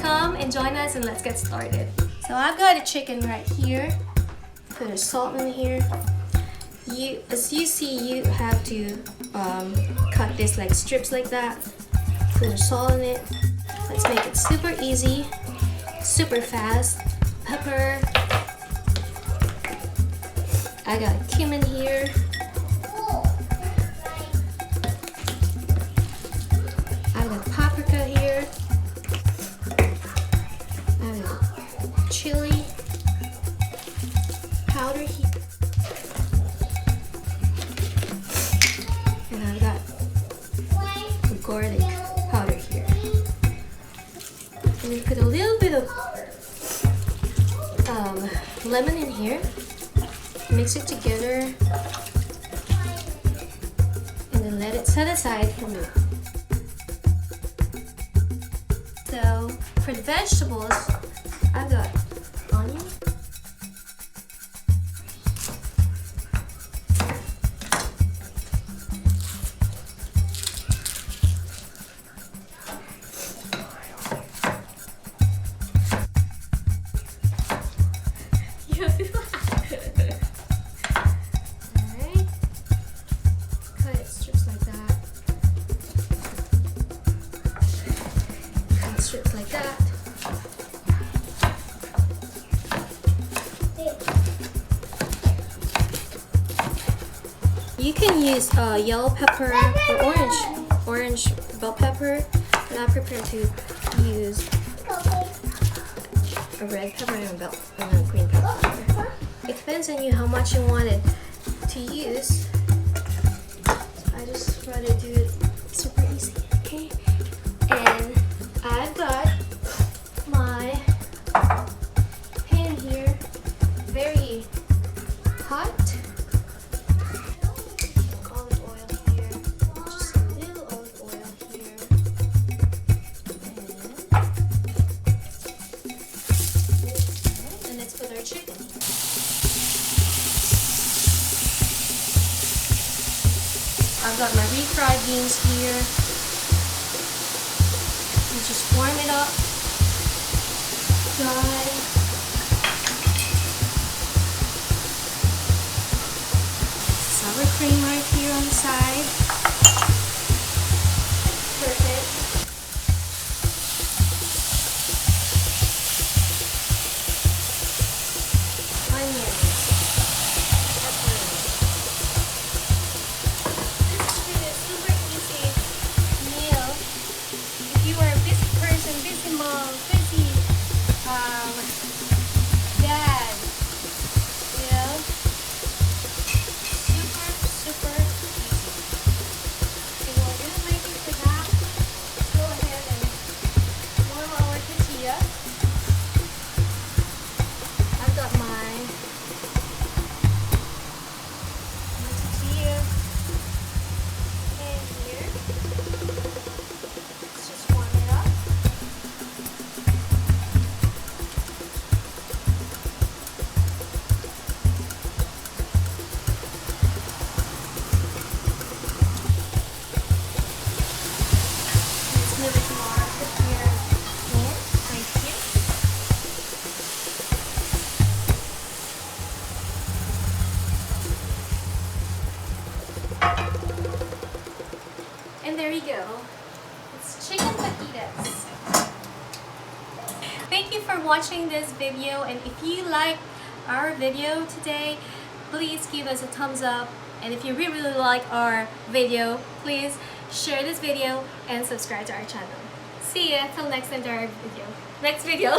come and join us and let's get started. So I've got a chicken right here. Put a salt in here. As you see, you have to cut this like strips like that. Put a salt in it. Let's make it super easy, super fast. Pepper. I got cumin here. I got paprika here. I got chili powder here. And I've got garlic powder here. And we put a little bit of lemon in here. Mix it together and then let it set aside for me. So for the vegetables, I've got onion, alright, cut it strips like that, cut strips like that. You can use yellow pepper or orange bell pepper, but I prefer to use a red pepper and a green pepper. It depends on you how much you want it to use. So I just rather do it super easy, okay? And I've got my pan here, very hot. Olive oil here, just a little olive oil here, and let's put our chicken. I've got my refried beans here. You just warm it up, dry. Sour cream right here on the side. Perfect. Onions. Pepper. This is a super easy meal. If you are a busy person, busy mom, busy dad, you know, super easy. Okay, while you're waiting for that, let's go ahead and warm our tortilla. I've got my tortilla pan here. Let's just warm it up. Let's move it to our tortilla pan right here. And there you go. It's chicken fajitas. Thank you for watching this video, and if you like our video today, please give us a thumbs up, and if you really like our video, please share this video and subscribe to our channel. See ya till next time to our video. Next video.